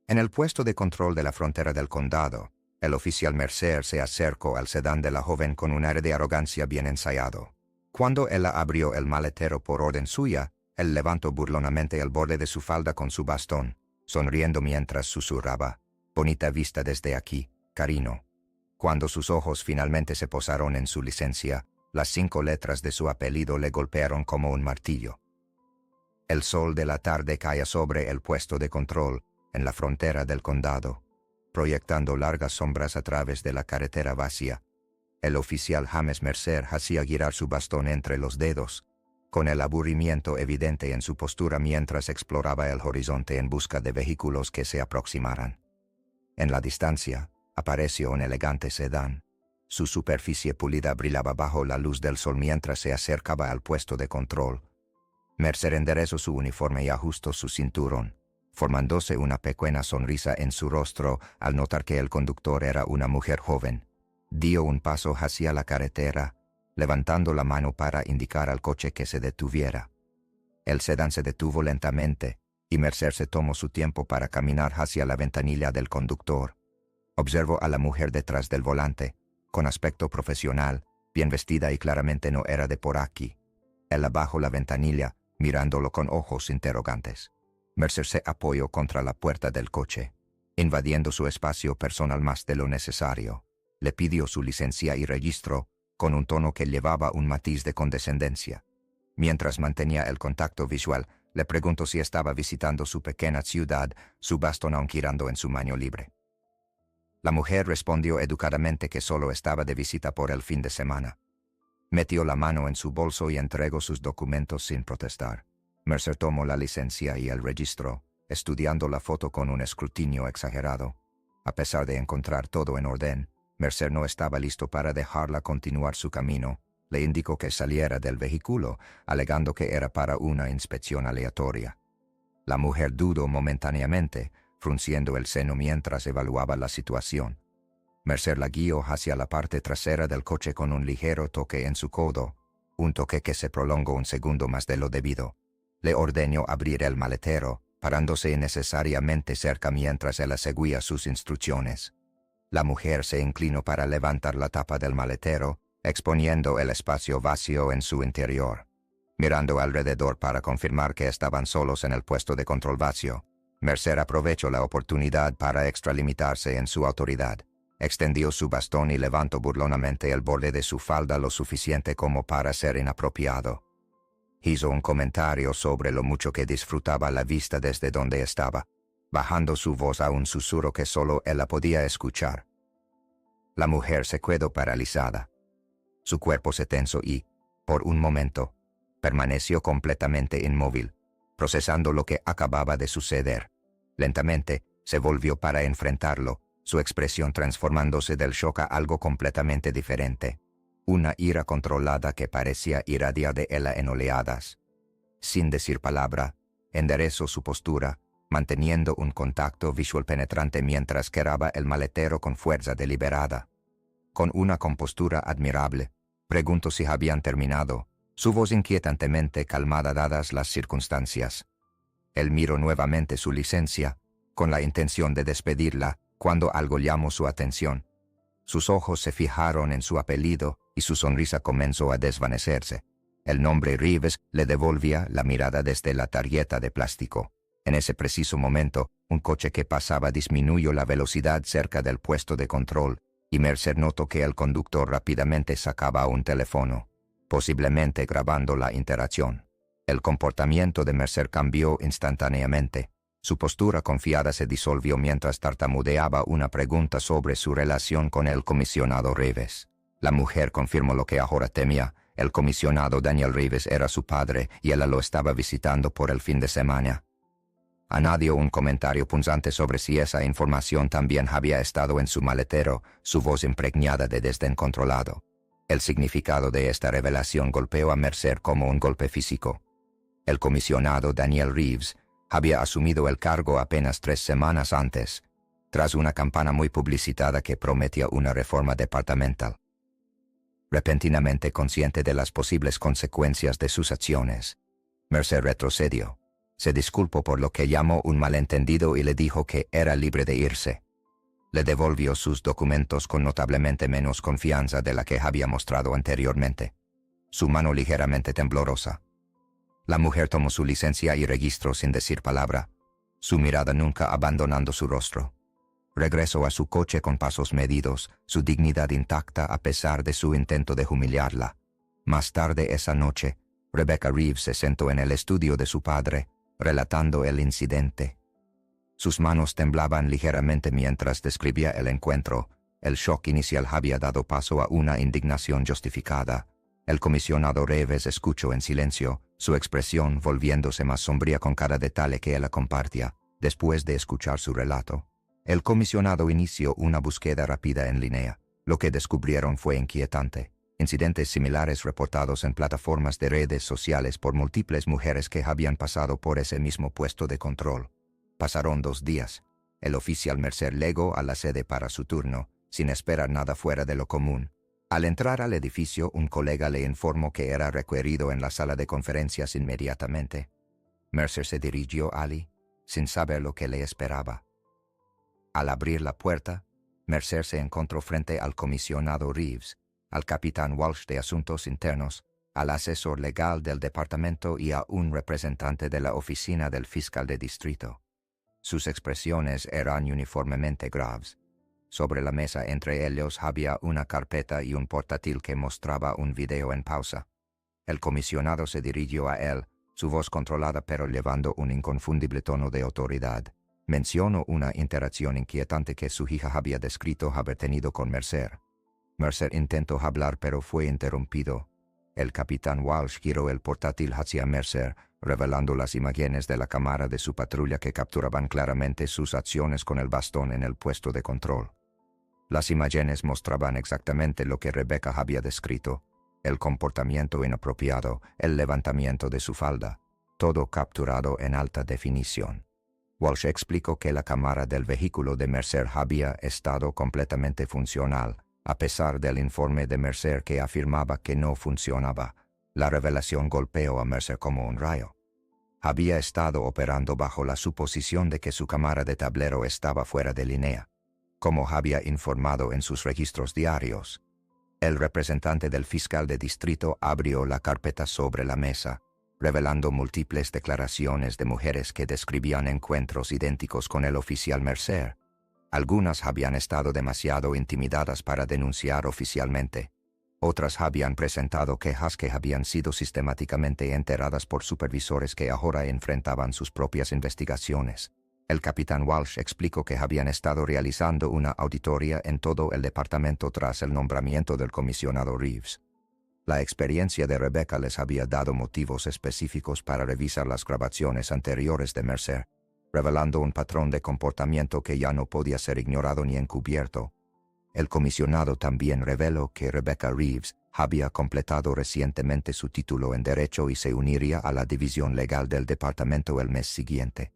En el puesto de control de la frontera del condado, el oficial Mercer se acercó al sedán de la joven con un aire de arrogancia bien ensayado. Cuando ella abrió el maletero por orden suya, él levantó burlonamente el borde de su falda con su bastón, sonriendo mientras susurraba: «Bonita vista desde aquí, Carino». Cuando sus ojos finalmente se posaron en su licencia, las 5 letras de su apellido le golpearon como un martillo. El sol de la tarde caía sobre el puesto de control, en la frontera del condado, proyectando largas sombras a través de la carretera vacía. El oficial James Mercer hacía girar su bastón entre los dedos, con el aburrimiento evidente en su postura mientras exploraba el horizonte en busca de vehículos que se aproximaran. En la distancia, apareció un elegante sedán. Su superficie pulida brillaba bajo la luz del sol mientras se acercaba al puesto de control. Mercer enderezó su uniforme y ajustó su cinturón, formándose una pequeña sonrisa en su rostro al notar que el conductor era una mujer joven. Dio un paso hacia la carretera, levantando la mano para indicar al coche que se detuviera. El sedán se detuvo lentamente, y Mercer se tomó su tiempo para caminar hacia la ventanilla del conductor. Observó a la mujer detrás del volante, con aspecto profesional, bien vestida y claramente no era de por aquí. Ella bajó la ventanilla, mirándolo con ojos interrogantes. Mercer se apoyó contra la puerta del coche, invadiendo su espacio personal más de lo necesario. Le pidió su licencia y registro, con un tono que llevaba un matiz de condescendencia. Mientras mantenía el contacto visual, le preguntó si estaba visitando su pequeña ciudad, su bastón aún girando en su mano libre. La mujer respondió educadamente que solo estaba de visita por el fin de semana. Metió la mano en su bolso y entregó sus documentos sin protestar. Mercer tomó la licencia y el registro, estudiando la foto con un escrutinio exagerado. A pesar de encontrar todo en orden, Mercer no estaba listo para dejarla continuar su camino. Le indicó que saliera del vehículo, alegando que era para una inspección aleatoria. La mujer dudó momentáneamente, frunciendo el seno mientras evaluaba la situación. Mercer la guió hacia la parte trasera del coche con un ligero toque en su codo, un toque que se prolongó un segundo más de lo debido. Le ordenó abrir el maletero, parándose innecesariamente cerca mientras él seguía sus instrucciones. La mujer se inclinó para levantar la tapa del maletero, exponiendo el espacio vacío en su interior. Mirando alrededor para confirmar que estaban solos en el puesto de control vacío, Mercer aprovechó la oportunidad para extralimitarse en su autoridad. Extendió su bastón y levantó burlonamente el borde de su falda lo suficiente como para ser inapropiado. Hizo un comentario sobre lo mucho que disfrutaba la vista desde donde estaba, bajando su voz a un susurro que solo ella podía escuchar. La mujer se quedó paralizada. Su cuerpo se tensó y, por un momento, permaneció completamente inmóvil, procesando lo que acababa de suceder. Lentamente, se volvió para enfrentarlo, su expresión transformándose del shock a algo completamente diferente. Una ira controlada que parecía irradiar de ella en oleadas. Sin decir palabra, enderezó su postura, manteniendo un contacto visual penetrante mientras quebraba el maletero con fuerza deliberada. Con una compostura admirable, preguntó si habían terminado, su voz inquietantemente calmada dadas las circunstancias. Él miró nuevamente su licencia, con la intención de despedirla, cuando algo llamó su atención. Sus ojos se fijaron en su apellido y su sonrisa comenzó a desvanecerse. El nombre Reeves le devolvía la mirada desde la tarjeta de plástico. En ese preciso momento, un coche que pasaba disminuyó la velocidad cerca del puesto de control, y Mercer notó que el conductor rápidamente sacaba un teléfono, posiblemente grabando la interacción. El comportamiento de Mercer cambió instantáneamente. Su postura confiada se disolvió mientras tartamudeaba una pregunta sobre su relación con el comisionado Reeves. La mujer confirmó lo que ahora temía. El comisionado Daniel Reeves era su padre y ella lo estaba visitando por el fin de semana. Añadió un comentario punzante sobre si esa información también había estado en su maletero, su voz impregnada de desdén controlado. El significado de esta revelación golpeó a Mercer como un golpe físico. El comisionado Daniel Reeves había asumido el cargo apenas 3 semanas antes, tras una campaña muy publicitada que prometía una reforma departamental. Repentinamente consciente de las posibles consecuencias de sus acciones, Mercer retrocedió. Se disculpó por lo que llamó un malentendido y le dijo que era libre de irse. Le devolvió sus documentos con notablemente menos confianza de la que había mostrado anteriormente, su mano ligeramente temblorosa. La mujer tomó su licencia y registro sin decir palabra, su mirada nunca abandonando su rostro. Regresó a su coche con pasos medidos, su dignidad intacta a pesar de su intento de humillarla. Más tarde esa noche, Rebecca Reeves se sentó en el estudio de su padre, relatando el incidente. Sus manos temblaban ligeramente mientras describía el encuentro. El shock inicial había dado paso a una indignación justificada. El comisionado Reeves escuchó en silencio, su expresión volviéndose más sombría con cada detalle que él compartía. Después de escuchar su relato, el comisionado inició una búsqueda rápida en línea. Lo que descubrieron fue inquietante. Incidentes similares reportados en plataformas de redes sociales por múltiples mujeres que habían pasado por ese mismo puesto de control. Pasaron 2 días. El oficial Mercer llegó a la sede para su turno, sin esperar nada fuera de lo común. Al entrar al edificio, un colega le informó que era requerido en la sala de conferencias inmediatamente. Mercer se dirigió a Ali, sin saber lo que le esperaba. Al abrir la puerta, Mercer se encontró frente al comisionado Reeves, al capitán Walsh de Asuntos Internos, al asesor legal del departamento y a un representante de la oficina del fiscal de distrito. Sus expresiones eran uniformemente graves. Sobre la mesa entre ellos había una carpeta y un portátil que mostraba un video en pausa. El comisionado se dirigió a él, su voz controlada pero llevando un inconfundible tono de autoridad. Mencionó una interacción inquietante que su hija había descrito haber tenido con Mercer. Mercer intentó hablar pero fue interrumpido. El capitán Walsh giró el portátil hacia Mercer, revelando las imágenes de la cámara de su patrulla que capturaban claramente sus acciones con el bastón en el puesto de control. Las imágenes mostraban exactamente lo que Rebecca había descrito: el comportamiento inapropiado, el levantamiento de su falda, todo capturado en alta definición. Walsh explicó que la cámara del vehículo de Mercer había estado completamente funcional, a pesar del informe de Mercer que afirmaba que no funcionaba. La revelación golpeó a Mercer como un rayo. Había estado operando bajo la suposición de que su cámara de tablero estaba fuera de línea, como había informado en sus registros diarios. El representante del fiscal de distrito abrió la carpeta sobre la mesa, revelando múltiples declaraciones de mujeres que describían encuentros idénticos con el oficial Mercer. Algunas habían estado demasiado intimidadas para denunciar oficialmente. Otras habían presentado quejas que habían sido sistemáticamente enteradas por supervisores que ahora enfrentaban sus propias investigaciones. El capitán Walsh explicó que habían estado realizando una auditoría en todo el departamento tras el nombramiento del comisionado Reeves. La experiencia de Rebecca les había dado motivos específicos para revisar las grabaciones anteriores de Mercer, revelando un patrón de comportamiento que ya no podía ser ignorado ni encubierto. El comisionado también reveló que Rebecca Reeves había completado recientemente su título en Derecho y se uniría a la división legal del departamento el mes siguiente.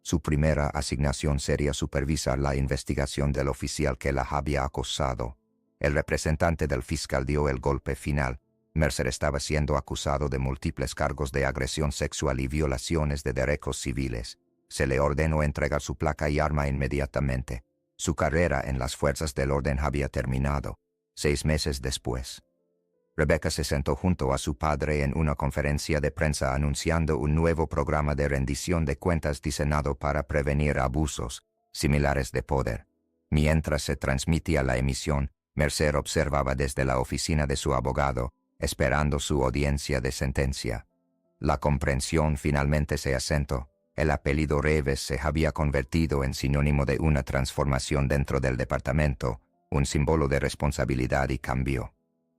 Su primera asignación sería supervisar la investigación del oficial que la había acosado. El representante del fiscal dio el golpe final. Mercer estaba siendo acusado de múltiples cargos de agresión sexual y violaciones de derechos civiles. Se le ordenó entregar su placa y arma inmediatamente. Su carrera en las fuerzas del orden había terminado. 6 meses después, Rebecca se sentó junto a su padre en una conferencia de prensa anunciando un nuevo programa de rendición de cuentas diseñado para prevenir abusos similares de poder. Mientras se transmitía la emisión, Mercer observaba desde la oficina de su abogado, esperando su audiencia de sentencia. La comprensión finalmente se asentó. El apellido Reeves se había convertido en sinónimo de una transformación dentro del departamento, un símbolo de responsabilidad y cambio.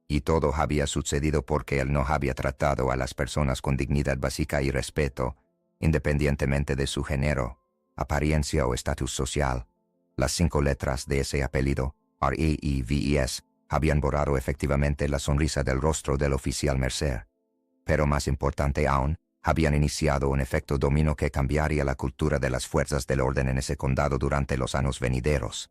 Y todo había sucedido porque él no había tratado a las personas con dignidad básica y respeto, independientemente de su género, apariencia o estatus social. Las 5 letras de ese apellido, R-E-E-V-E-S, habían borrado efectivamente la sonrisa del rostro del oficial Mercer. Pero más importante aún, habían iniciado un efecto dominó que cambiaría la cultura de las fuerzas del orden en ese condado durante los años venideros.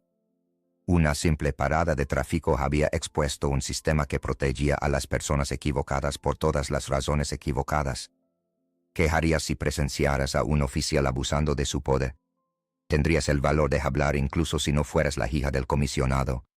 Una simple parada de tráfico había expuesto un sistema que protegía a las personas equivocadas por todas las razones equivocadas. ¿Qué harías si presenciaras a un oficial abusando de su poder? ¿Tendrías el valor de hablar incluso si no fueras la hija del comisionado?